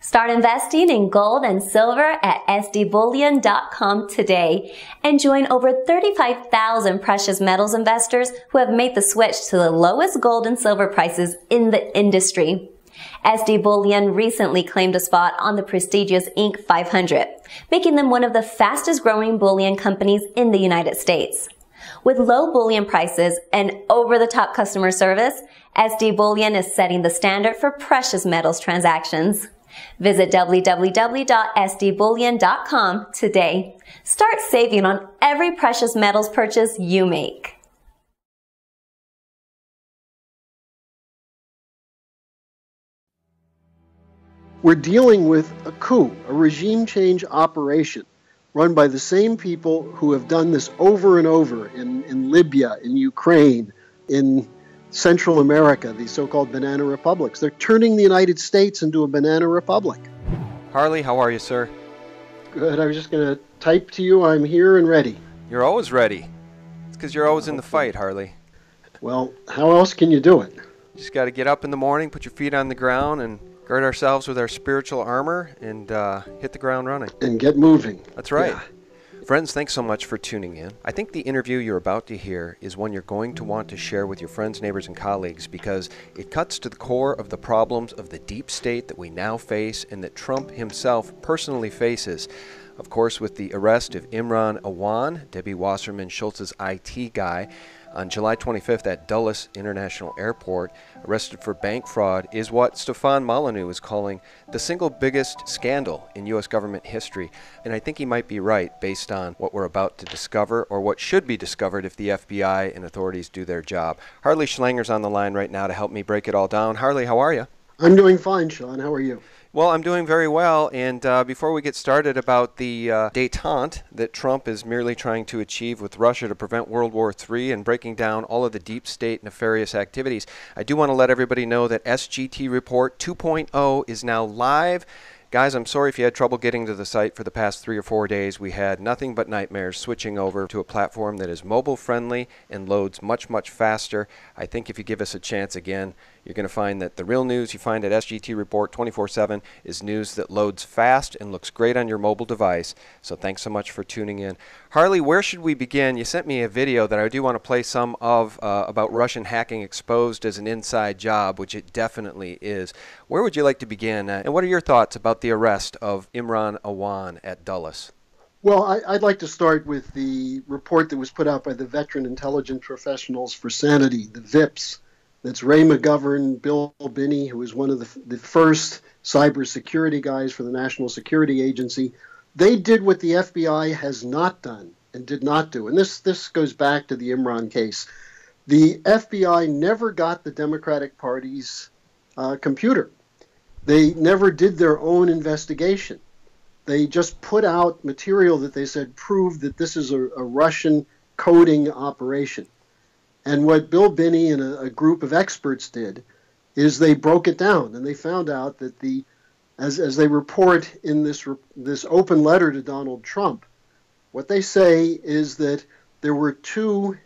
Start investing in gold and silver at sdbullion.com today and join over 35,000 precious metals investors who have made the switch to the lowest gold and silver prices in the industry. SD Bullion recently claimed a spot on the prestigious Inc. 500, making them one of the fastest growing bullion companies in the United States. With low bullion prices and over-the-top customer service, SD Bullion is setting the standard for precious metals transactions. Visit www.sdbullion.com today. Start saving on every precious metals purchase you make. We're dealing with a coup, a regime change operation run by the same people who have done this over and over in Libya, in Ukraine, in Central America, these so-called banana republics. They're turning the United States into a banana republic. Harley, how are you, sir? Good. I was just going to type to you, I'm here and ready. You're always ready. It's because you're always in the fight, Harley. Well, how else can you do it? You just got to get up in the morning, put your feet on the ground, and gird ourselves with our spiritual armor and hit the ground running. And get moving. That's right. Yeah. Friends, thanks so much for tuning in. I think the interview you're about to hear is one you're going to want to share with your friends, neighbors, and colleagues because it cuts to the core of the problems of the deep state that we now face and that Trump himself personally faces. Of course, with the arrest of Imran Awan, Debbie Wasserman Schultz's IT guy, on July 25th at Dulles International Airport, arrested for bank fraud, is what Stefan Molyneux is calling the single biggest scandal in U.S. government history. And I think he might be right based on what we're about to discover, or what should be discovered if the FBI and authorities do their job. Harley Schlanger's on the line right now to help me break it all down. Harley, how are you? I'm doing fine, Sean. How are you? Well, I'm doing very well, and before we get started about the détente that Trump is merely trying to achieve with Russia to prevent World War III and breaking down all of the deep state nefarious activities, I do want to let everybody know that SGT Report 2.0 is now live. Guys, I'm sorry if you had trouble getting to the site for the past 3 or 4 days. We had nothing but nightmares switching over to a platform that is mobile friendly and loads much, much faster. I think if you give us a chance again, you're going to find that the real news you find at SGT Report 24/7 is news that loads fast and looks great on your mobile device. So thanks so much for tuning in. Harley, where should we begin? You sent me a video that I do want to play some of about Russian hacking exposed as an inside job, which it definitely is. Where would you like to begin? And what are your thoughts about the arrest of Imran Awan at Dulles? Well, I'd like to start with the report that was put out by the Veteran Intelligence Professionals for Sanity, the VIPs. That's Ray McGovern, Bill Binney, who was one of the first cybersecurity guys for the National Security Agency. They did what the FBI has not done and did not do. And this goes back to the Imran case. The FBI never got the Democratic Party's computer. They never did their own investigation. They just put out material that they said proved that this is a Russian coding operation. And what Bill Binney and a group of experts did is they broke it down, and they found out that as they report in this open letter to Donald Trump, what they say is that there were two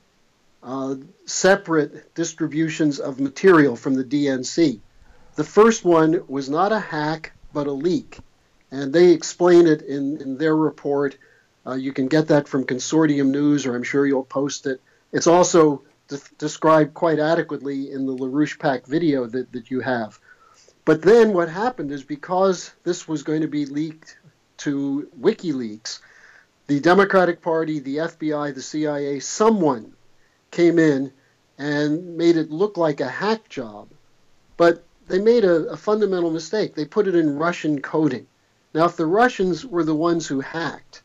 separate distributions of material from the DNC. The first one was not a hack, but a leak. And they explain it in their report. You can get that from Consortium News, or I'm sure you'll post it. It's also described quite adequately in the LaRouche PAC video that you have. But then what happened is, because this was going to be leaked to WikiLeaks, the Democratic Party, the FBI, the CIA, someone came in and made it look like a hack job. But they made a fundamental mistake. They put it in Russian coding. Now, if the Russians were the ones who hacked,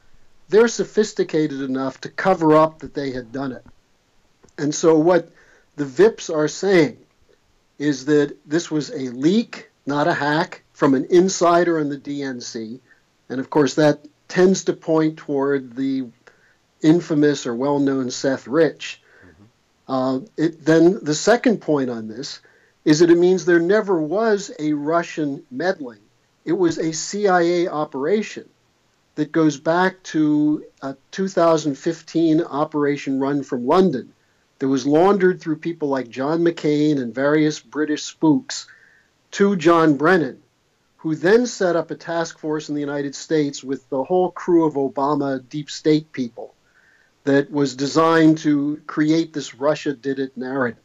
they're sophisticated enough to cover up that they had done it. And so what the VIPs are saying is that this was a leak, not a hack, from an insider in the DNC. And of course, that tends to point toward the infamous or well-known Seth Rich. Then the second point on this is that it means there never was a Russian meddling. It was a CIA operation that goes back to a 2015 operation run from London that was laundered through people like John McCain and various British spooks to John Brennan, who then set up a task force in the United States with the whole crew of Obama deep state people that was designed to create this Russia did it narrative.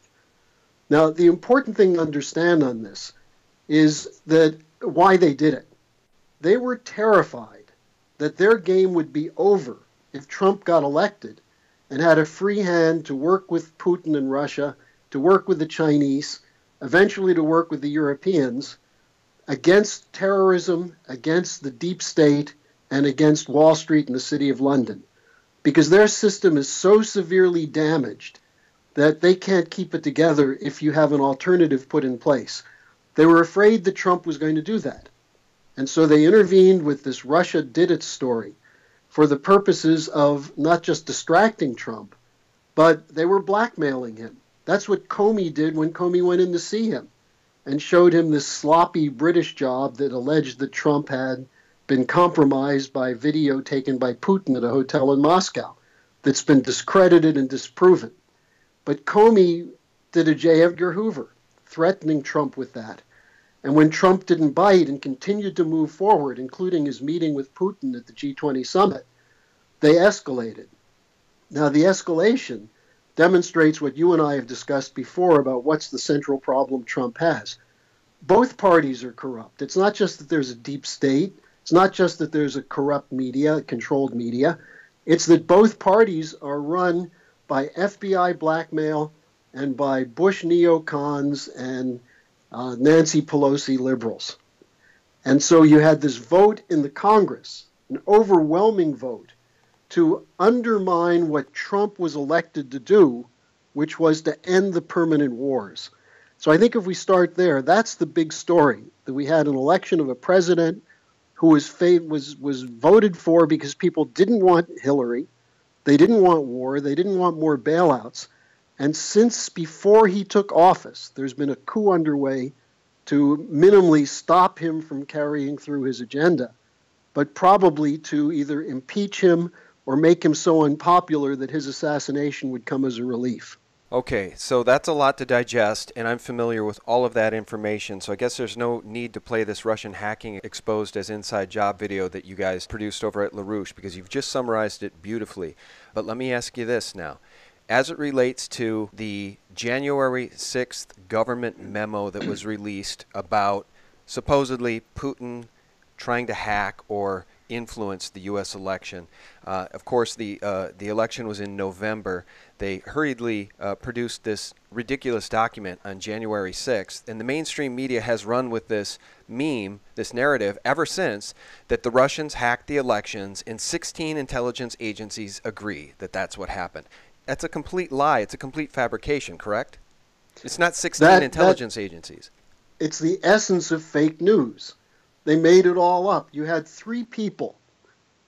Now, the important thing to understand on this is that why they did it. They were terrified that their game would be over if Trump got elected and had a free hand to work with Putin and Russia, to work with the Chinese, eventually to work with the Europeans, against terrorism, against the deep state, and against Wall Street and the City of London. Because their system is so severely damaged that they can't keep it together if you have an alternative put in place. They were afraid that Trump was going to do that. And so they intervened with this Russia did it story for the purposes of not just distracting Trump, but they were blackmailing him. That's what Comey did when Comey went in to see him and showed him this sloppy British job that alleged that Trump had been compromised by video taken by Putin at a hotel in Moscow that's been discredited and disproven. But Comey did a J. Edgar Hoover, threatening Trump with that. And when Trump didn't bite and continued to move forward, including his meeting with Putin at the G20 summit, they escalated. Now, the escalation demonstrates what you and I have discussed before about what's the central problem Trump has. Both parties are corrupt. It's not just that there's a deep state. It's not just that there's a corrupt media, controlled media. It's that both parties are run by FBI blackmail and by Bush neocons and Nancy Pelosi liberals. And so you had this vote in the Congress, an overwhelming vote, to undermine what Trump was elected to do, which was to end the permanent wars. So I think if we start there, that's the big story, that we had an election of a president who was voted for because people didn't want Hillary, they didn't want war, they didn't want more bailouts. And since before he took office, there's been a coup underway to minimally stop him from carrying through his agenda, but probably to either impeach him or make him so unpopular that his assassination would come as a relief. Okay, so that's a lot to digest, and I'm familiar with all of that information, so I guess there's no need to play this Russian hacking exposed as inside job video that you guys produced over at LaRouche, because you've just summarized it beautifully. But let me ask you this now. As it relates to the January 6th government memo that was released about supposedly Putin trying to hack or influence the U.S. election. Of course, the election was in November. They hurriedly produced this ridiculous document on January 6th, and the mainstream media has run with this meme, this narrative, ever since, that the Russians hacked the elections and 16 intelligence agencies agree that that's what happened. That's a complete lie. It's a complete fabrication, correct? It's not 16 intelligence agencies. It's the essence of fake news. They made it all up. You had three people,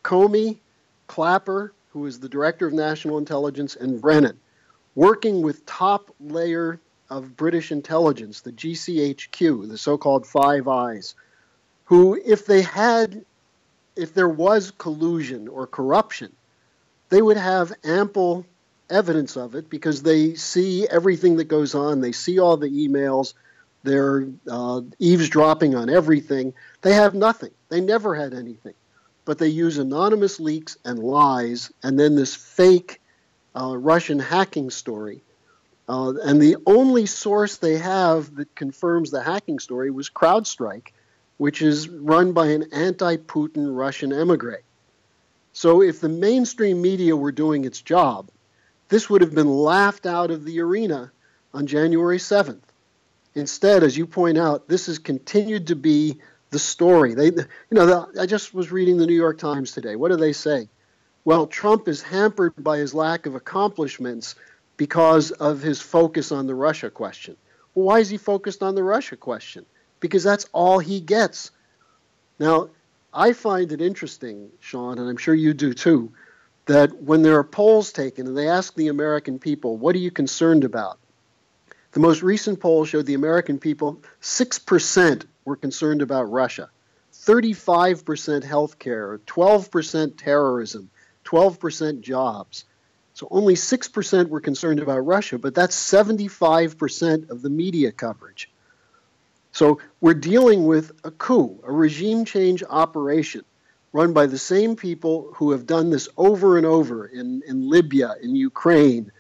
Comey, Clapper, who is the director of national intelligence, and Brennan, working with top layer of British intelligence, the GCHQ, the so-called Five Eyes, who, if there was collusion or corruption, they would have ample evidence of it because they see everything that goes on. They see all the emails. They're eavesdropping on everything. They have nothing. They never had anything. But they use anonymous leaks and lies and then this fake Russian hacking story. And the only source they have that confirms the hacking story was CrowdStrike, which is run by an anti-Putin Russian emigre. So if the mainstream media were doing its job, this would have been laughed out of the arena on January 7th. Instead, as you point out, this has continued to be the story. I just was reading the New York Times today. What do they say? Well, Trump is hampered by his lack of accomplishments because of his focus on the Russia question. Well, why is he focused on the Russia question? Because that's all he gets. Now, I find it interesting, Sean, and I'm sure you do too, that when there are polls taken and they ask the American people, what are you concerned about? The most recent poll showed the American people, 6% were concerned about Russia, 35% healthcare, 12% terrorism, 12% jobs. So only 6% were concerned about Russia, but that's 75% of the media coverage. So we're dealing with a coup, a regime change operation run by the same people who have done this over and over in Libya, in Ukraine,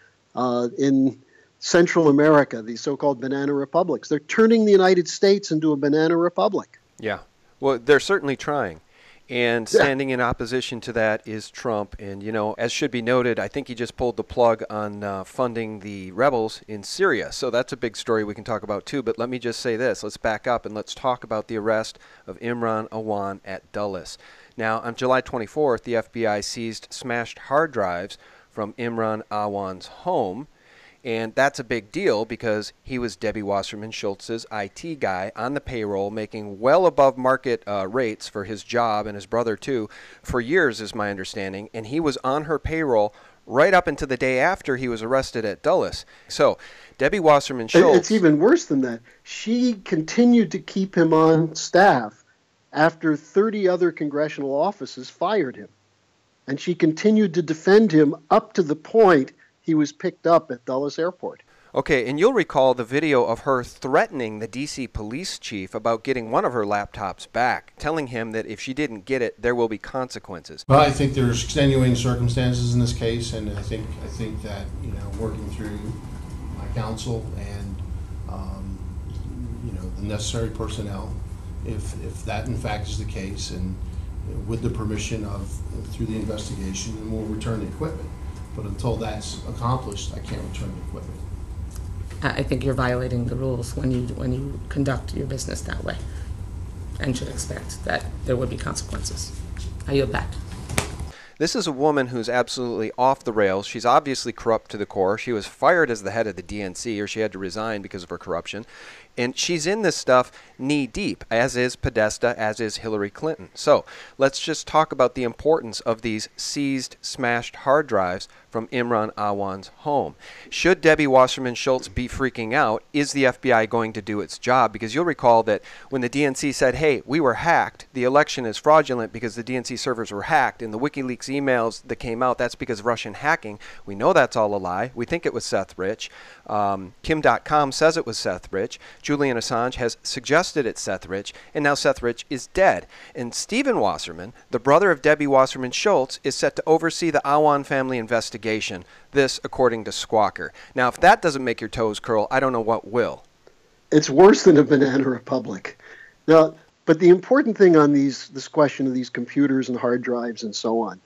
in Central America, these so-called banana republics. They're turning the United States into a banana republic. Yeah. Well, they're certainly trying. And standing in opposition to that is Trump. And, you know, as should be noted, I think he just pulled the plug on funding the rebels in Syria. So that's a big story we can talk about, too. But let me just say this. Let's back up and let's talk about the arrest of Imran Awan at Dulles. Now, on July 24th, the FBI seized smashed hard drives from Imran Awan's home. And that's a big deal because he was Debbie Wasserman Schultz's IT guy on the payroll, making well above market rates for his job, and his brother too, for years is my understanding. And he was on her payroll right up until the day after he was arrested at Dulles. So Debbie Wasserman Schultz... It's even worse than that. She continued to keep him on staff after 30 other congressional offices fired him. And she continued to defend him up to the point he was picked up at Dulles Airport. Okay, and you'll recall the video of her threatening the D.C. police chief about getting one of her laptops back, telling him that if she didn't get it, there will be consequences. Well, I think there's extenuating circumstances in this case, and I think that, you know, working through my counsel and you know, the necessary personnel, if that in fact is the case, and with the permission of through the investigation, then we'll return the equipment. But until that's accomplished, I can't return the equipment. I think you're violating the rules when you conduct your business that way, and should expect that there would be consequences. I yield back. This is a woman who's absolutely off the rails. She's obviously corrupt to the core. She was fired as the head of the DNC, or she had to resign because of her corruption. And she's in this stuff knee deep, as is Podesta, as is Hillary Clinton. So let's just talk about the importance of these seized, smashed hard drives from Imran Awan's home. Should Debbie Wasserman Schultz be freaking out? Is the FBI going to do its job? Because you'll recall that when the DNC said, hey, we were hacked, the election is fraudulent because the DNC servers were hacked, and the WikiLeaks emails that came out, that's because of Russian hacking. We know that's all a lie. We think it was Seth Rich. Kim.com says it was Seth Rich. Julian Assange has suggested it's Seth Rich, and now Seth Rich is dead. And Stephen Wasserman, the brother of Debbie Wasserman Schultz, is set to oversee the Awan family investigation. This, according to Squawker. Now, if that doesn't make your toes curl, I don't know what will. It's worse than a banana republic. Now, but the important thing on this question of these computers and hard drives and so on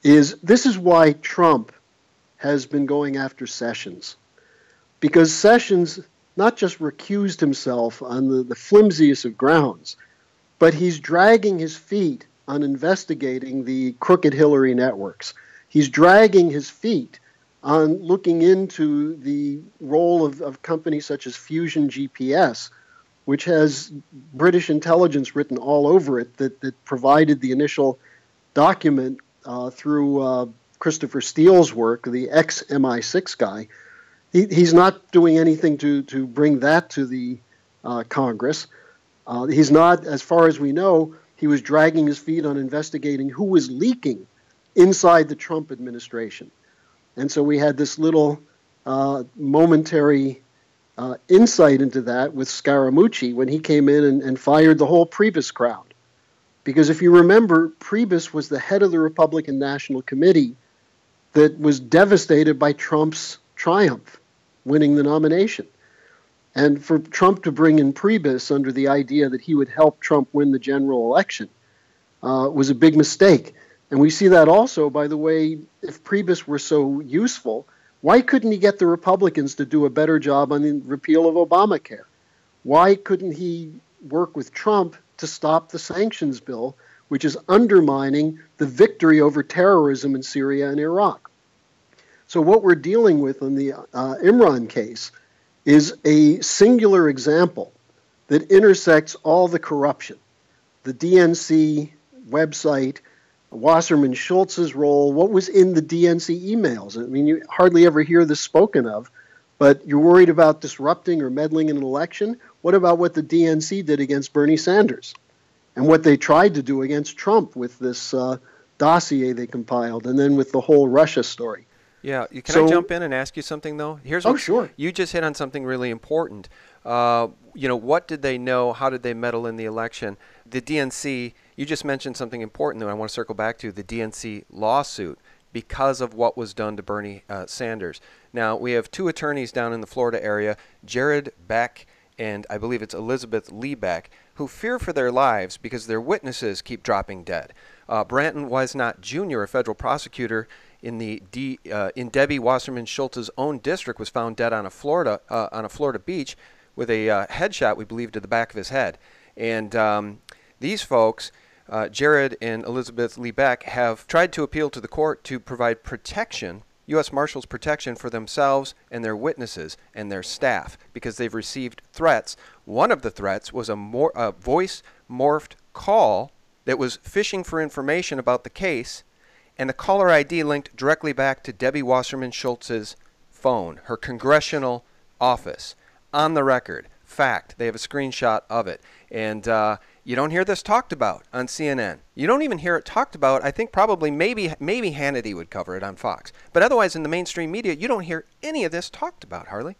is this is why Trump has been going after Sessions. Because Sessions not just recused himself on the flimsiest of grounds, but he's dragging his feet on investigating the crooked Hillary networks. He's dragging his feet on looking into the role of companies such as Fusion GPS, which has British intelligence written all over it that provided the initial document through Christopher Steele's work, the ex-MI6 guy. He's not doing anything to bring that to the Congress. He's not, as far as we know, he was dragging his feet on investigating who was leaking inside the Trump administration. And so we had this little momentary insight into that with Scaramucci when he came in and fired the whole Priebus crowd. Because if you remember, Priebus was the head of the Republican National Committee that was devastated by Trump's triumph, winning the nomination. And for Trump to bring in Priebus under the idea that he would help Trump win the general election was a big mistake. And we see that also, by the way, if Priebus were so useful, why couldn't he get the Republicans to do a better job on the repeal of Obamacare? Why couldn't he work with Trump to stop the sanctions bill, which is undermining the victory over terrorism in Syria and Iraq? So what we're dealing with in the Imran case is a singular example that intersects all the corruption. The DNC website, Wasserman Schultz's role, what was in the DNC emails. I mean, you hardly ever hear this spoken of, but you're worried about disrupting or meddling in an election? What about what the DNC did against Bernie Sanders and what they tried to do against Trump with this dossier they compiled, and then with the whole Russia story? Yeah, can I jump in and ask you something, though? Here's sure. You just hit on something really important. What did they know? How did they meddle in the election? The DNC, you just mentioned something important that I want to circle back to, the DNC lawsuit, because of what was done to Bernie Sanders. Now, we have two attorneys down in the Florida area, Jared Beck and I believe it's Elizabeth Lee Beck, who fear for their lives because their witnesses keep dropping dead. Branton Wisnot Jr., a federal prosecutor in Debbie Wasserman Schultz's own district, was found dead on a Florida beach with a headshot, we believe, to the back of his head. And these folks, Jared and Elizabeth Lee Beck, have tried to appeal to the court to provide protection, U.S. Marshals protection for themselves and their witnesses and their staff, because they've received threats. One of the threats was a voice-morphed call that was fishing for information about the case, and the caller ID linked directly back to Debbie Wasserman Schultz's phone, her congressional office. On the record, fact, they have a screenshot of it. And you don't hear this talked about on CNN. You don't even hear it talked about. I think probably maybe Hannity would cover it on Fox. But otherwise, in the mainstream media, you don't hear any of this talked about, Harley.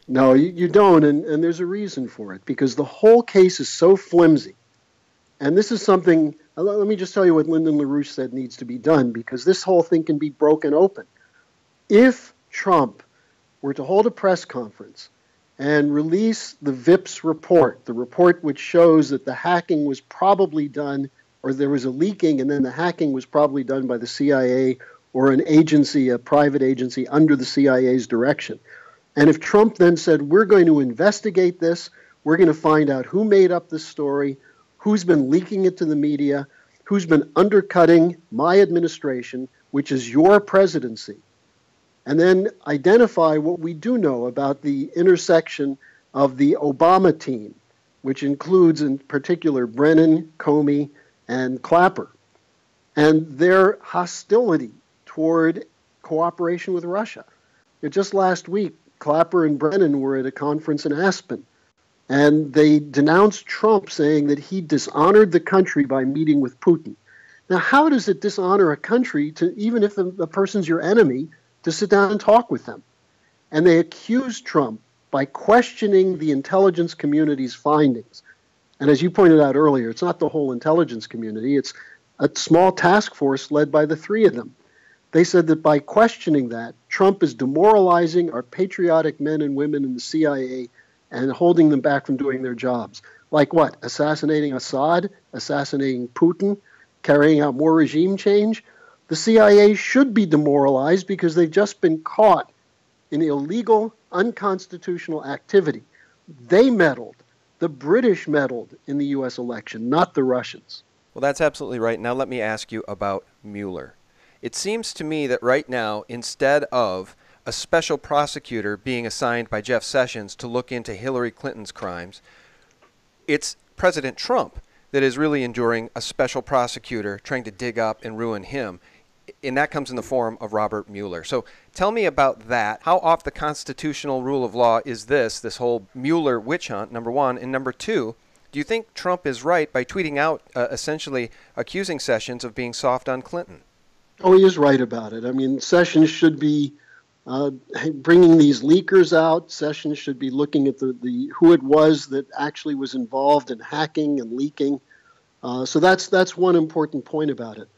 No, you don't, and there's a reason for it, because the whole case is so flimsy. And this is something, let me just tell you what Lyndon LaRouche said needs to be done, because this whole thing can be broken open. If Trump were to hold a press conference and release the VIP's report, the report which shows that the hacking was probably done, or there was a leaking, and then the hacking was probably done by the CIA or an agency, a private agency under the CIA's direction. And if Trump then said, we're going to investigate this, we're going to find out who made up this story, who's been leaking it to the media, who's been undercutting my administration, which is your presidency, and then identify what we do know about the intersection of the Obama team, which includes in particular Brennan, Comey, and Clapper, and their hostility toward cooperation with Russia. Just last week, Clapper and Brennan were at a conference in Aspen, and they denounced Trump, saying that he dishonored the country by meeting with Putin. Now, how does it dishonor a country, to even if the person's your enemy, to sit down and talk with them? And they accused Trump by questioning the intelligence community's findings. And as you pointed out earlier, it's not the whole intelligence community. It's a small task force led by the three of them. They said that by questioning that, Trump is demoralizing our patriotic men and women in the CIA and holding them back from doing their jobs. Like what? Assassinating Assad, assassinating Putin, carrying out more regime change? The CIA should be demoralized because they've just been caught in illegal, unconstitutional activity. They meddled. The British meddled in the U.S. election, not the Russians. Well, that's absolutely right. Now let me ask you about Mueller. It seems to me that right now, instead of a special prosecutor being assigned by Jeff Sessions to look into Hillary Clinton's crimes, it's President Trump that is really enduring a special prosecutor trying to dig up and ruin him. And that comes in the form of Robert Mueller. So tell me about that. How off the constitutional rule of law is this whole Mueller witch hunt, number one? And number two, do you think Trump is right by tweeting out essentially accusing Sessions of being soft on Clinton? Oh, he is right about it. I mean, Sessions should be bringing these leakers out. Sessions should be looking at the who it was that actually was involved in hacking and leaking. So that's one important point about it.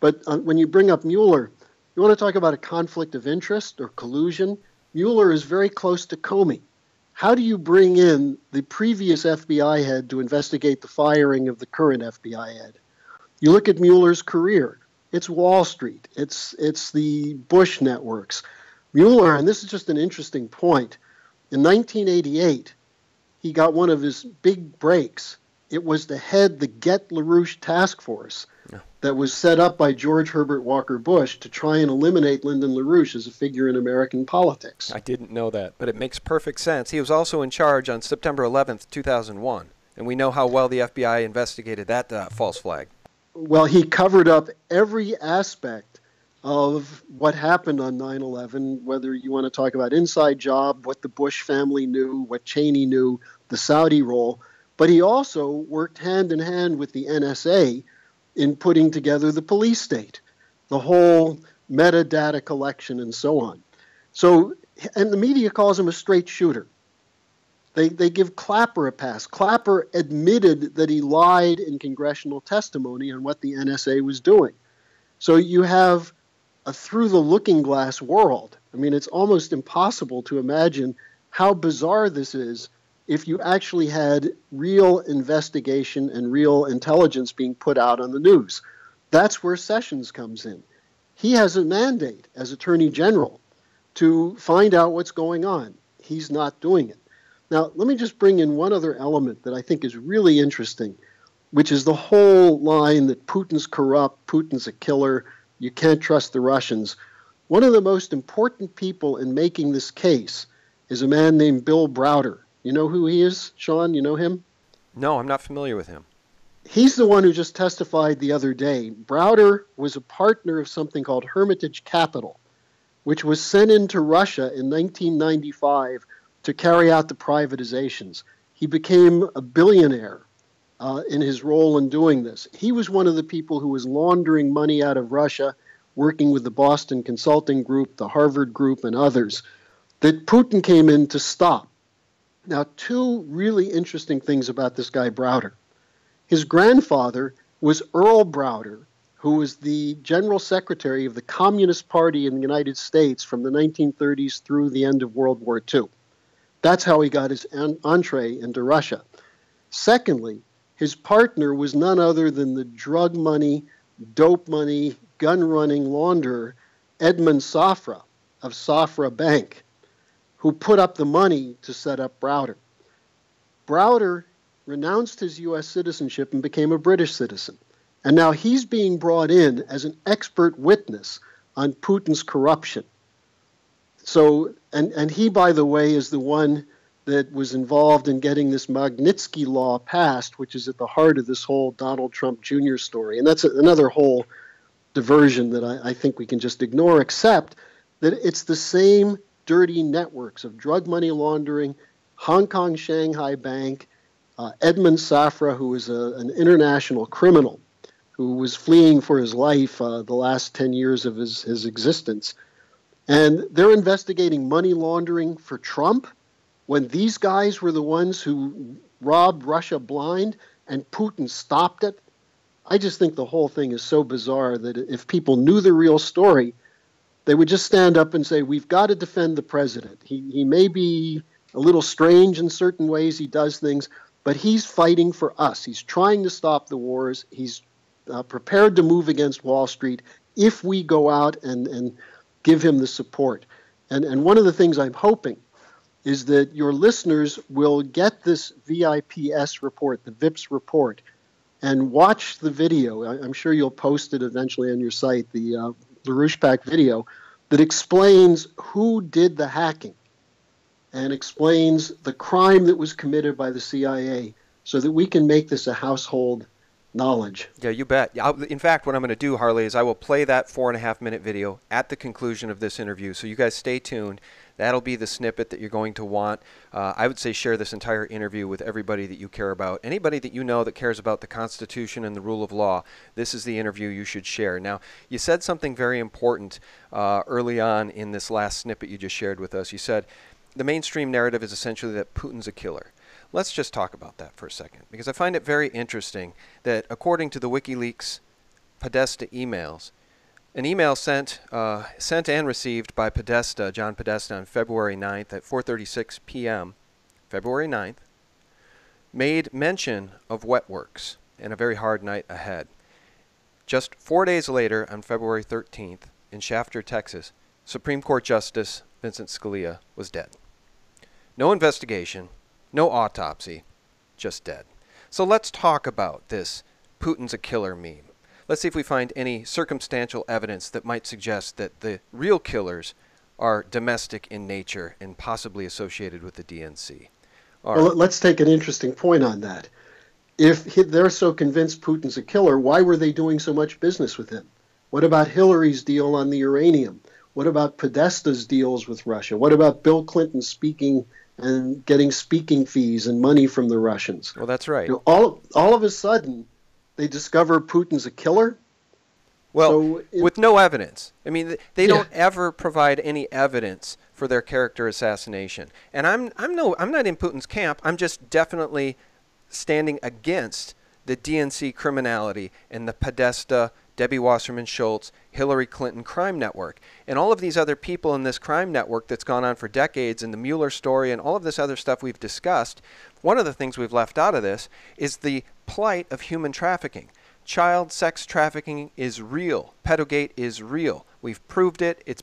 But when you bring up Mueller, you want to talk about a conflict of interest or collusion? Mueller is very close to Comey. How do you bring in the previous FBI head to investigate the firing of the current FBI head? You look at Mueller's career. It's Wall Street. It's the Bush networks. Mueller, and this is just an interesting point, in 1988, he got one of his big breaks. It was to head the Get LaRouche task force that was set up by George Herbert Walker Bush to try and eliminate Lyndon LaRouche as a figure in American politics. I didn't know that, but it makes perfect sense. He was also in charge on September 11th, 2001, and we know how well the FBI investigated that false flag. Well, he covered up every aspect of what happened on 9/11, whether you want to talk about inside job, what the Bush family knew, what Cheney knew, the Saudi role. But he also worked hand in hand with the NSA in putting together the police state, the whole metadata collection and so on. So, and the media calls him a straight shooter. They give Clapper a pass. Clapper admitted that he lied in congressional testimony on what the NSA was doing. So you have a through the looking glass world. I mean, it's almost impossible to imagine how bizarre this is if you actually had real investigation and real intelligence being put out on the news. That's where Sessions comes in. He has a mandate as Attorney General to find out what's going on. He's not doing it. Now, let me just bring in one other element that I think is really interesting, which is the whole line that Putin's corrupt, Putin's a killer, you can't trust the Russians. One of the most important people in making this case is a man named Bill Browder. You know who he is, Sean? You know him? No, I'm not familiar with him. He's the one who just testified the other day. Browder was a partner of something called Hermitage Capital, which was sent into Russia in 1995 to carry out the privatizations. He became a billionaire in his role in doing this. He was one of the people who was laundering money out of Russia, working with the Boston Consulting Group, the Harvard Group, and others, that Putin came in to stop. Now, two really interesting things about this guy Browder. His grandfather was Earl Browder, who was the general secretary of the Communist Party in the United States from the 1930s through the end of World War II. That's how he got his entree into Russia. Secondly, his partner was none other than the drug money, dope money, gun-running launderer, Edmund Safra of Safra Bank, who put up the money to set up Browder. Browder renounced his U.S. citizenship and became a British citizen. And now he's being brought in as an expert witness on Putin's corruption. So, and he, by the way, is the one that was involved in getting this Magnitsky law passed, which is at the heart of this whole Donald Trump Jr. story. And that's another whole diversion that I think we can just ignore, except that it's the same dirty networks of drug money laundering, Hong Kong Shanghai Bank, Edmund Safra, who is an international criminal who was fleeing for his life the last 10 years of his existence. And they're investigating money laundering for Trump when these guys were the ones who robbed Russia blind and Putin stopped it. I just think the whole thing is so bizarre that if people knew the real story, they would just stand up and say, we've got to defend the president. He may be a little strange in certain ways, he does things, but he's fighting for us. He's trying to stop the wars. He's prepared to move against Wall Street if we go out and give him the support. And one of the things I'm hoping is that your listeners will get this VIPS report, the VIPS report, and watch the video. I'm sure you'll post it eventually on your site, the LaRouche video, that explains who did the hacking and explains the crime that was committed by the CIA so that we can make this a household knowledge. Yeah, you bet. In fact, what I'm going to do, Harley, is I will play that 4.5-minute video at the conclusion of this interview. So you guys stay tuned. That'll be the snippet that you're going to want. I would say share this entire interview with everybody that you care about. Anybody that you know that cares about the Constitution and the rule of law, this is the interview you should share. Now, you said something very important early on in this last snippet you just shared with us. You said the mainstream narrative is essentially that Putin's a killer. Let's just talk about that for a second, because I find it very interesting that according to the WikiLeaks Podesta emails, an email sent and received by Podesta, John Podesta, on February 9th at 4:36 p.m., February 9th, made mention of wet works and a very hard night ahead. Just 4 days later, on February 13th, in Shafter, Texas, Supreme Court Justice Vincent Scalia was dead. No investigation, no autopsy, just dead. So let's talk about this Putin's a killer meme. Let's see if we find any circumstantial evidence that might suggest that the real killers are domestic in nature and possibly associated with the DNC. Well, let's take an interesting point on that. If they're so convinced Putin's a killer, why were they doing so much business with him? What about Hillary's deal on the uranium? What about Podesta's deals with Russia? What about Bill Clinton speaking and getting speaking fees and money from the Russians? Well, that's right. You know, all of a sudden, they discover Putin's a killer? Well, with no evidence. I mean, they don't ever provide any evidence for their character assassination. And I'm not in Putin's camp. I'm just definitely standing against the DNC criminality and the Podesta, Debbie Wasserman Schultz, Hillary Clinton crime network. And all of these other people in this crime network that's gone on for decades, and the Mueller story and all of this other stuff we've discussed, one of the things we've left out of this is the plight of human trafficking. Child sex trafficking is real. Pedogate is real. We've proved it. It's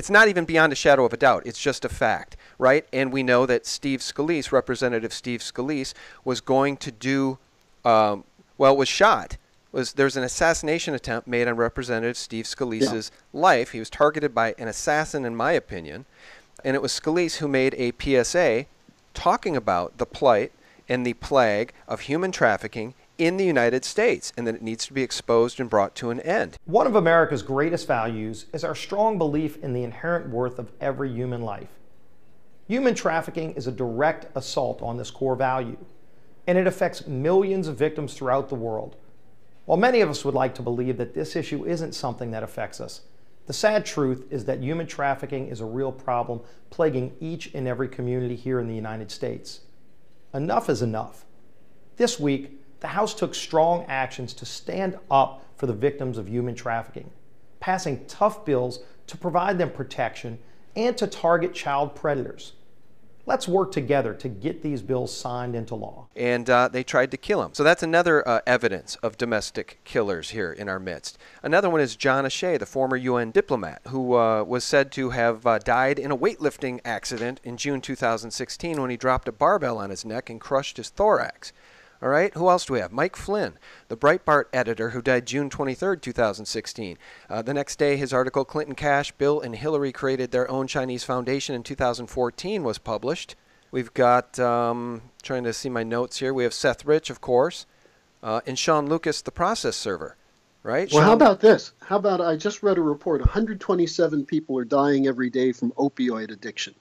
not even beyond a shadow of a doubt. It's just a fact, right? And we know that Steve Scalise, Representative Steve Scalise, was going to do, was shot. There's an assassination attempt made on Representative Steve Scalise's life. He was targeted by an assassin, in my opinion. And it was Scalise who made a PSA talking about the plight and the plague of human trafficking in the United States, and that it needs to be exposed and brought to an end. One of America's greatest values is our strong belief in the inherent worth of every human life. Human trafficking is a direct assault on this core value, and it affects millions of victims throughout the world. While many of us would like to believe that this issue isn't something that affects us, the sad truth is that human trafficking is a real problem plaguing each and every community here in the United States. Enough is enough. This week, the House took strong actions to stand up for the victims of human trafficking, passing tough bills to provide them protection and to target child predators. Let's work together to get these bills signed into law. And they tried to kill him. So that's another evidence of domestic killers here in our midst. Another one is John O'Shea, the former UN diplomat, who was said to have died in a weightlifting accident in June 2016 when he dropped a barbell on his neck and crushed his thorax. All right, who else do we have? Mike Flynn, the Breitbart editor who died June 23, 2016. The next day, his article, Clinton Cash, Bill and Hillary Created Their Own Chinese Foundation in 2014, was published. We've got, trying to see my notes here, we have Seth Rich, of course, and Sean Lucas, the process server, right? Well, Sean? how about this? How about I just read a report, 127 people are dying every day from opioid addiction.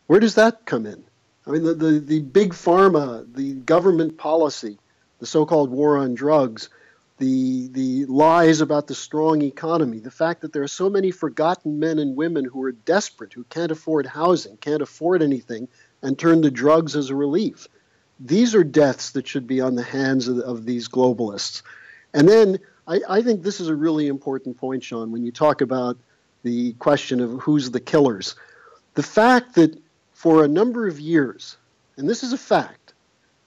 Where does that come in? I mean, the big pharma, the government policy, the so-called war on drugs, the lies about the strong economy, the fact that there are so many forgotten men and women who are desperate, who can't afford housing, can't afford anything, and turn to drugs as a relief. These are deaths that should be on the hands of these globalists. And then I think this is a really important point, Sean, when you talk about the question of who's the killers. The fact that for a number of years, and this is a fact,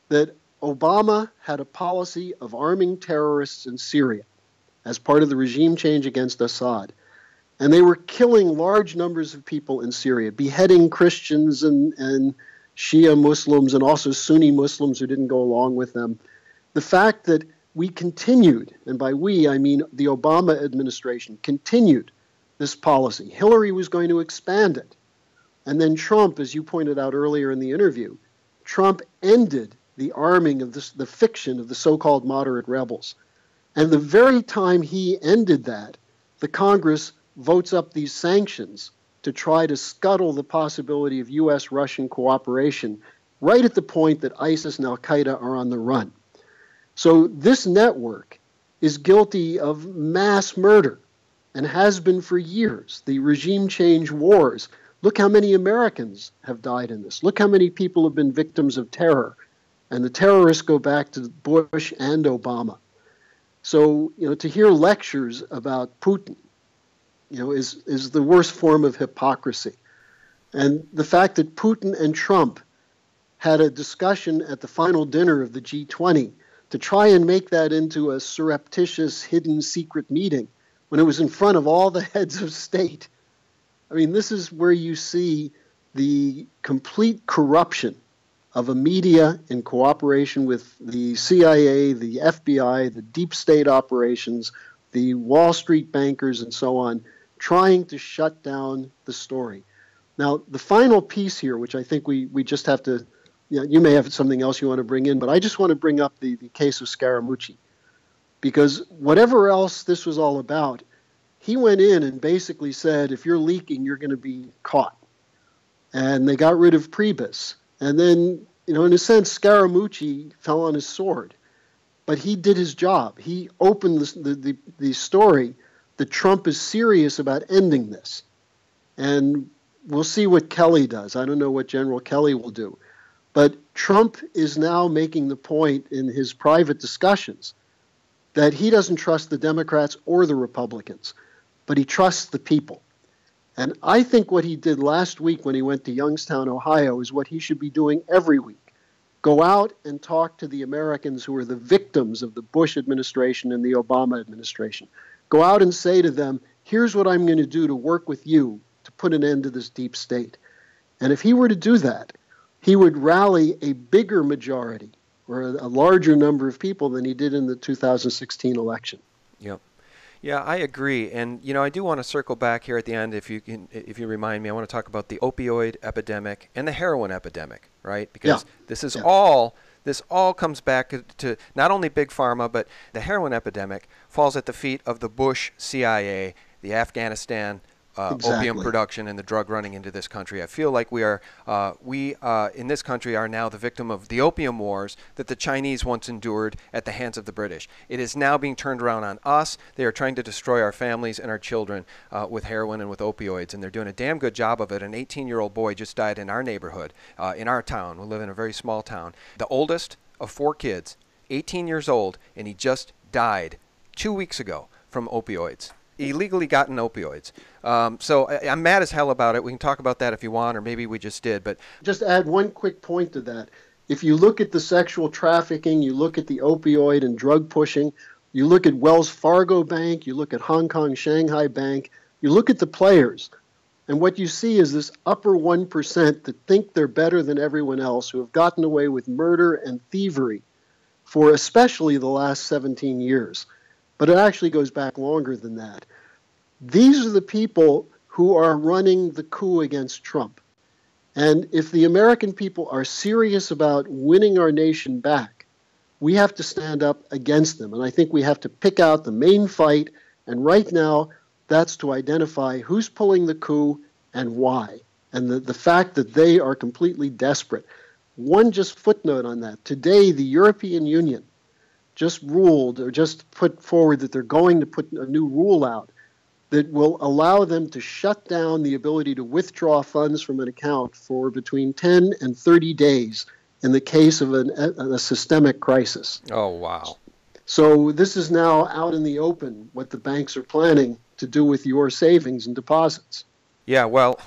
that Obama had a policy of arming terrorists in Syria as part of the regime change against Assad. And they were killing large numbers of people in Syria, beheading Christians and Shia Muslims and also Sunni Muslims who didn't go along with them. The fact that we continued, and by we I mean the Obama administration, continued this policy. Hillary was going to expand it. And then Trump, as you pointed out earlier in the interview, Trump ended the arming of the fiction of the so-called moderate rebels. And the very time he ended that, the Congress votes up these sanctions to try to scuttle the possibility of U.S.-Russian cooperation right at the point that ISIS and al-Qaeda are on the run. So this network is guilty of mass murder and has been for years. The regime change wars. Look how many Americans have died in this. Look how many people have been victims of terror. And the terrorists go back to Bush and Obama. So, to hear lectures about Putin, is the worst form of hypocrisy. And the fact that Putin and Trump had a discussion at the final dinner of the G20 to try and make that into a surreptitious, hidden, secret meeting when it was in front of all the heads of state. I mean, this is where you see the complete corruption of a media in cooperation with the CIA, the FBI, the deep state operations, the Wall Street bankers, and so on, trying to shut down the story. Now, the final piece here, which I think we just have to, you may have something else you want to bring in, but I just want to bring up the case of Scaramucci. Because whatever else this was all about, he went in and basically said, if you're leaking, you're going to be caught. And they got rid of Priebus. And then, in a sense, Scaramucci fell on his sword. But he did his job. He opened the story that Trump is serious about ending this. And we'll see what Kelly does. I don't know what General Kelly will do. But Trump is now making the point in his private discussions that he doesn't trust the Democrats or the Republicans, but he trusts the people. And I think what he did last week when he went to Youngstown, Ohio, is what he should be doing every week. Go out and talk to the Americans who are the victims of the Bush administration and the Obama administration. Go out and say to them, here's what I'm going to do to work with you to put an end to this deep state. And if he were to do that, he would rally a bigger majority or a larger number of people than he did in the 2016 election. Yep. Yeah, I agree. And, I do want to circle back here at the end, if you remind me. I want to talk about the opioid epidemic and the heroin epidemic, right? Because this all comes back to not only Big Pharma, but the heroin epidemic falls at the feet of the Bush CIA, the Afghanistan opium production and the drug running into this country. I feel like we in this country are now the victim of the opium wars that the Chinese once endured at the hands of the British. It is now being turned around on us. They are trying to destroy our families and our children with heroin and with opioids, and they're doing a damn good job of it. An 18-year-old boy just died in our neighborhood, in our town. We live in a very small town. The oldest of 4 kids, 18 years old, and he just died 2 weeks ago from opioids. Illegally gotten opioids. So I'm mad as hell about it. We can talk about that if you want, or maybe we just did. But just add one quick point to that. If you look at the sexual trafficking, you look at the opioid and drug pushing, you look at Wells Fargo Bank, you look at Hong Kong Shanghai Bank, you look at the players, and what you see is this upper 1% that think they're better than everyone else, who have gotten away with murder and thievery for especially the last 17 years. But it actually goes back longer than that. These are the people who are running the coup against Trump. And if the American people are serious about winning our nation back, we have to stand up against them. And I think we have to pick out the main fight. And right now, that's to identify who's pulling the coup and why. And the fact that they are completely desperate. One just footnote on that. Today, the European Union just ruled or just put forward that they're going to put a new rule out that will allow them to shut down the ability to withdraw funds from an account for between 10 and 30 days in the case of a systemic crisis. Oh, wow. So this is now out in the open, what the banks are planning to do with your savings and deposits. Yeah, well,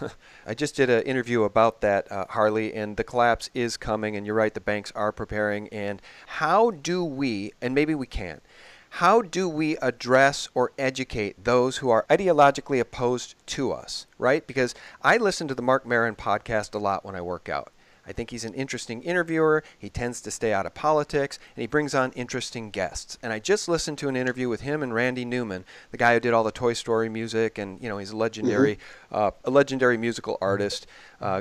I just did an interview about that, Harley, and the collapse is coming, and you're right, the banks are preparing. And how do we, and maybe we can, how do we address or educate those who are ideologically opposed to us, right? Because I listen to the Mark Maron podcast a lot when I work out. I think he's an interesting interviewer. He tends to stay out of politics, and he brings on interesting guests. And I just listened to an interview with him and Randy Newman, the guy who did all the Toy Story music, and he's a legendary musical artist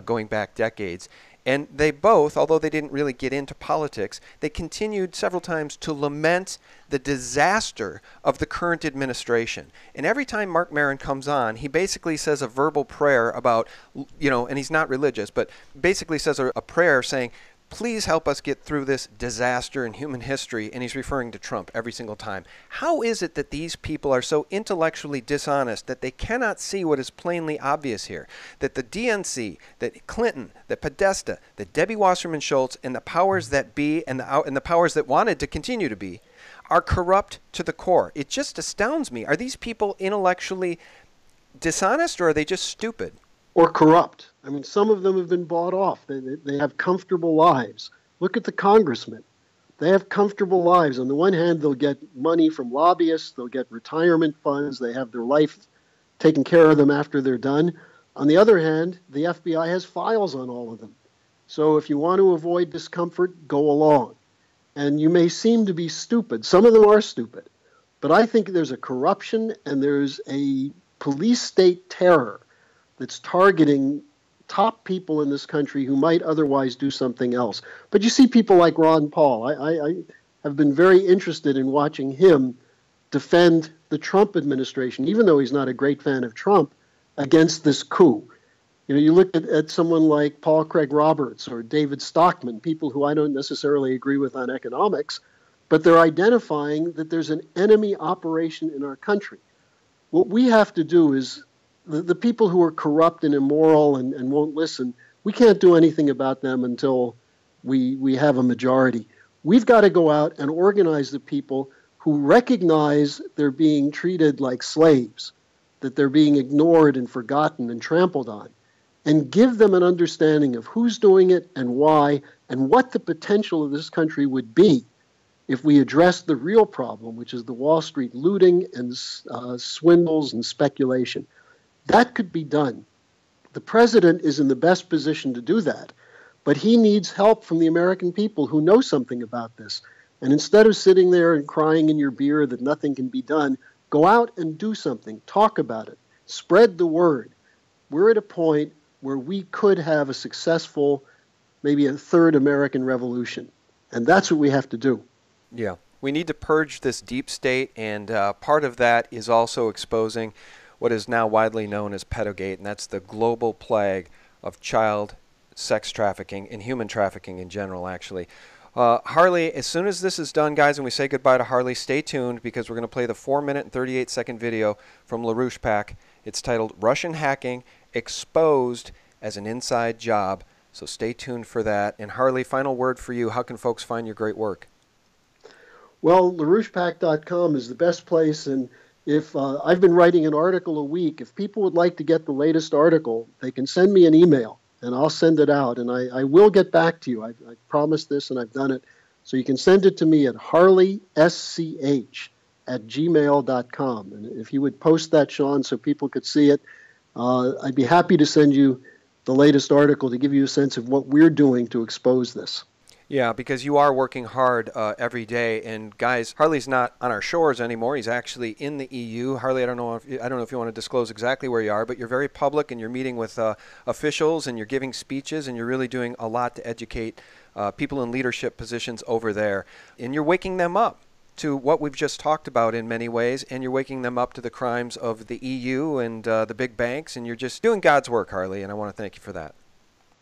going back decades. And they both, although they didn't really get into politics, they continued several times to lament the disaster of the current administration. And every time Mark Maron comes on, he basically says a verbal prayer about, and he's not religious, but basically says a prayer saying, please help us get through this disaster in human history, and he's referring to Trump every single time. How is it that these people are so intellectually dishonest that they cannot see what is plainly obvious here? That the DNC, that Clinton, that Podesta, that Debbie Wasserman Schultz, and the powers that be, and the powers that wanted to continue to be, are corrupt to the core. It just astounds me. Are these people intellectually dishonest, or are they just stupid? Or corrupt. I mean, some of them have been bought off. They have comfortable lives. Look at the congressmen. They have comfortable lives. On the one hand, they'll get money from lobbyists. They'll get retirement funds. They have their life taken care of them after they're done. On the other hand, the FBI has files on all of them. So if you want to avoid discomfort, go along. And you may seem to be stupid. Some of them are stupid. But I think there's a corruption and there's a police state terror that's targeting top people in this country who might otherwise do something else. But you see people like Ron Paul. I have been very interested in watching him defend the Trump administration, even though he's not a great fan of Trump, against this coup. You look at someone like Paul Craig Roberts or David Stockman, people who I don't necessarily agree with on economics, but they're identifying that there's an enemy operation in our country. What we have to do is the people who are corrupt and immoral and won't listen, we can't do anything about them until we have a majority. We've got to go out and organize the people who recognize they're being treated like slaves, that they're being ignored and forgotten and trampled on, and give them an understanding of who's doing it and why, and what the potential of this country would be if we address the real problem, which is the Wall Street looting and swindles and speculation. That could be done. The president is in the best position to do that, but he needs help from the American people who know something about this. And instead of sitting there and crying in your beer that nothing can be done, go out and do something. Talk about it. Spread the word. We're at a point where we could have a successful, maybe a third American revolution. And that's what we have to do. Yeah. We need to purge this deep state, and part of that is also exposing what is now widely known as pedogate, and that's the global plague of child sex trafficking and human trafficking in general, actually. Harley, as soon as this is done, guys, and we say goodbye to Harley, stay tuned because we're going to play the 4-minute and 38-second video from LaRouche PAC. It's titled Russian Hacking Exposed as an Inside Job. So stay tuned for that. And Harley, final word for you. How can folks find your great work? Well, LaRouchePAC.com is the best place. And if I've been writing an article a week, if people would like to get the latest article, they can send me an email. And I'll send it out, and I will get back to you. I promised this, and I've done it. So you can send it to me at harleysch@gmail.com. And if you would post that, Sean, so people could see it, I'd be happy to send you the latest article to give you a sense of what we're doing to expose this. Yeah, because you are working hard every day, and guys, Harley's not on our shores anymore. He's actually in the EU. Harley, I don't know if you want to disclose exactly where you are, but you're very public, and you're meeting with officials, and you're giving speeches, and you're really doing a lot to educate people in leadership positions over there, and you're waking them up to what we've just talked about in many ways, and you're waking them up to the crimes of the EU and the big banks, and you're just doing God's work, Harley, and I want to thank you for that.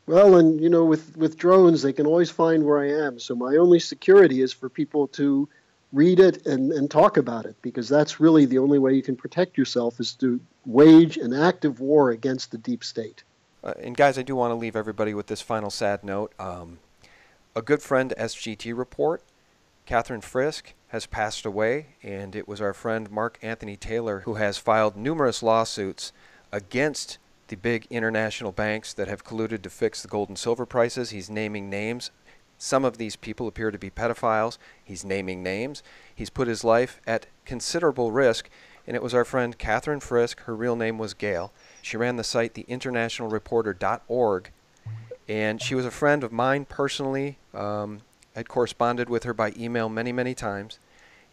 Well, and you know, with drones, they can always find where I am. So my only security is for people to read it and talk about it, because that's really the only way you can protect yourself, is to wage an active war against the deep state. And guys, I do want to leave everybody with this final sad note. A good friend to SGT Report, Catherine Frisk, has passed away, and it was our friend Mark Anthony Taylor who has filed numerous lawsuits against the big international banks that have colluded to fix the gold and silver prices. He's naming names. Some of these people appear to be pedophiles. He's naming names. He's put his life at considerable risk, and it was our friend Catherine Frisk. Her real name was Gail. She ran the site theinternationalreporter.org, and she was a friend of mine personally. I'd corresponded with her by email many, many times,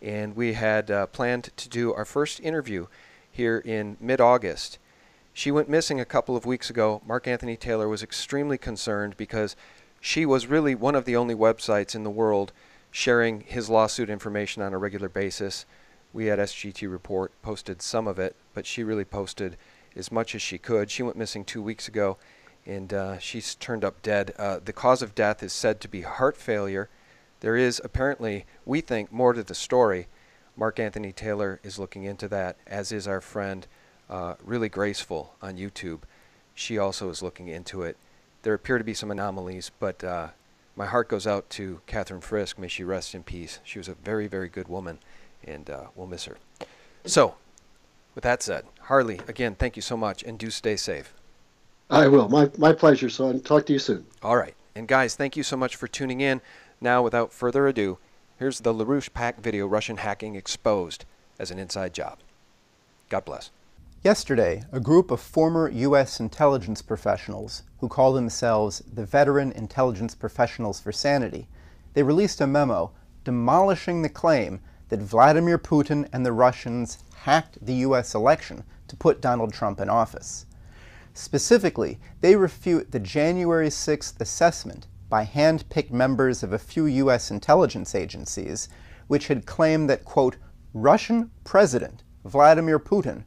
and we had planned to do our first interview here in mid-August. She went missing a couple of weeks ago. Mark Anthony Taylor was extremely concerned because she was really one of the only websites in the world sharing his lawsuit information on a regular basis. We at SGT Report posted some of it, but she really posted as much as she could. She went missing 2 weeks ago, and she's turned up dead. The cause of death is said to be heart failure. There is apparently, we think, more to the story. Mark Anthony Taylor is looking into that, as is our friend Really Graceful on YouTube. She also is looking into it. There appear to be some anomalies, but my heart goes out to Catherine Frisk. May she rest in peace. She was a very, very good woman, and we'll miss her. So, with that said, Harley, again, thank you so much, and do stay safe. I will. My pleasure, son. Talk to you soon. All right. And guys, thank you so much for tuning in. Now, without further ado, here's the LaRouche PAC video, Russian Hacking Exposed as an Inside Job. God bless. Yesterday, a group of former U.S. intelligence professionals who call themselves the Veteran Intelligence Professionals for Sanity, they released a memo demolishing the claim that Vladimir Putin and the Russians hacked the U.S. election to put Donald Trump in office. Specifically, they refute the January 6th assessment by hand-picked members of a few U.S. intelligence agencies, which had claimed that, quote, Russian President Vladimir Putin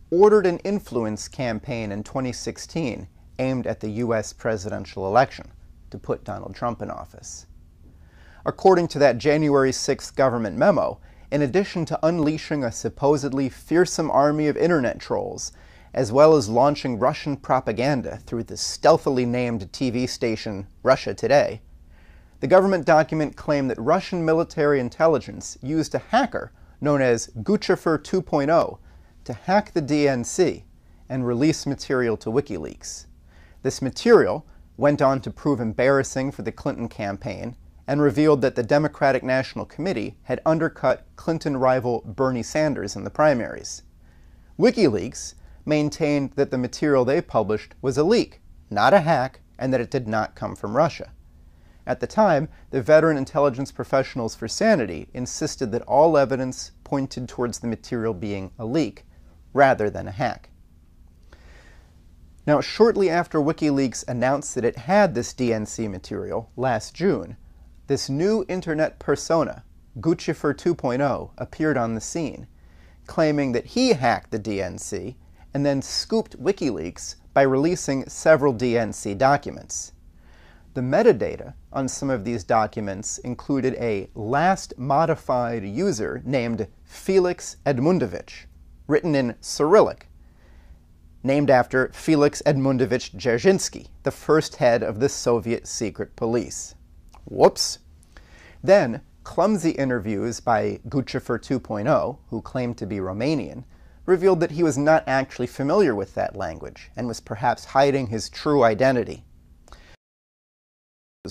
ordered an influence campaign in 2016 aimed at the U.S. presidential election to put Donald Trump in office. According to that January 6th government memo, in addition to unleashing a supposedly fearsome army of internet trolls as well as launching Russian propaganda through the stealthily named TV station Russia Today, the government document claimed that Russian military intelligence used a hacker known as Guccifer 2.0 to hack the DNC and release material to WikiLeaks. This material went on to prove embarrassing for the Clinton campaign and revealed that the Democratic National Committee had undercut Clinton rival Bernie Sanders in the primaries. WikiLeaks maintained that the material they published was a leak, not a hack, and that it did not come from Russia. At the time, the Veteran Intelligence Professionals for Sanity insisted that all evidence pointed towards the material being a leak, rather than a hack. Now, shortly after WikiLeaks announced that it had this DNC material last June, this new internet persona, Guccifer 2.0, appeared on the scene, claiming that he hacked the DNC and then scooped WikiLeaks by releasing several DNC documents. The metadata on some of these documents included a last modified user named Felix Edmundovich, written in Cyrillic, named after Felix Edmundovich Dzerzhinsky, the first head of the Soviet secret police. Whoops. Then, clumsy interviews by Guccifer 2.0, who claimed to be Romanian, revealed that he was not actually familiar with that language and was perhaps hiding his true identity.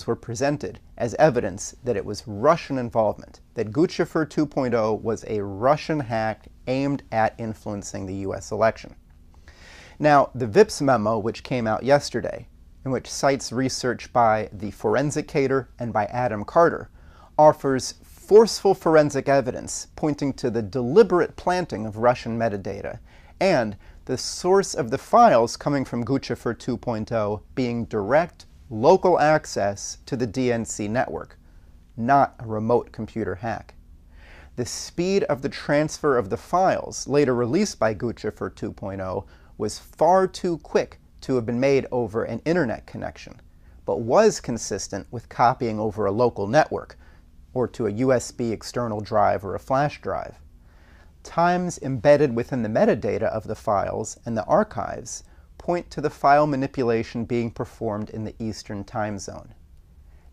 Were presented as evidence that it was Russian involvement, that Guccifer 2.0 was a Russian hack aimed at influencing the U.S. election. Now, the VIPS memo, which came out yesterday, and which cites research by the Forensicator and by Adam Carter, offers forceful forensic evidence pointing to the deliberate planting of Russian metadata and the source of the files coming from Guccifer 2.0 being direct local access to the DNC network, not a remote computer hack. The speed of the transfer of the files, later released by Guccifer 2.0, was far too quick to have been made over an internet connection, but was consistent with copying over a local network, or to a USB external drive or a flash drive. Times embedded within the metadata of the files and the archives point to the file manipulation being performed in the Eastern time zone.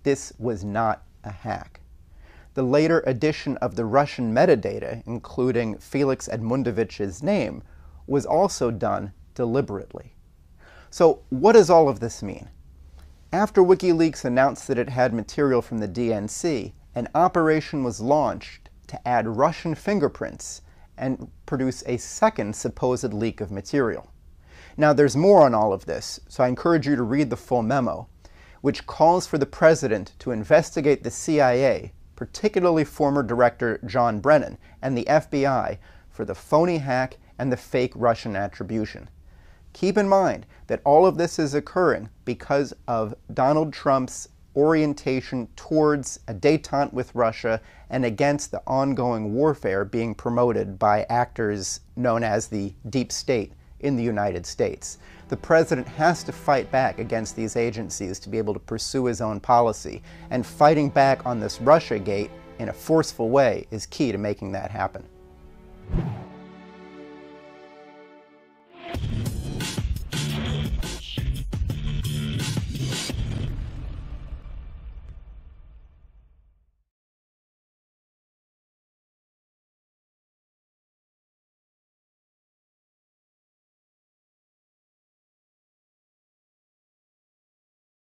This was not a hack. The later addition of the Russian metadata, including Felix Edmundovich's name, was also done deliberately. So what does all of this mean? After WikiLeaks announced that it had material from the DNC, an operation was launched to add Russian fingerprints and produce a second supposed leak of material. Now, there's more on all of this, so I encourage you to read the full memo, which calls for the president to investigate the CIA, particularly former Director John Brennan, and the FBI for the phony hack and the fake Russian attribution. Keep in mind that all of this is occurring because of Donald Trump's orientation towards a détente with Russia and against the ongoing warfare being promoted by actors known as the deep state in the United States. The president has to fight back against these agencies to be able to pursue his own policy, and fighting back on this Russiagate in a forceful way is key to making that happen.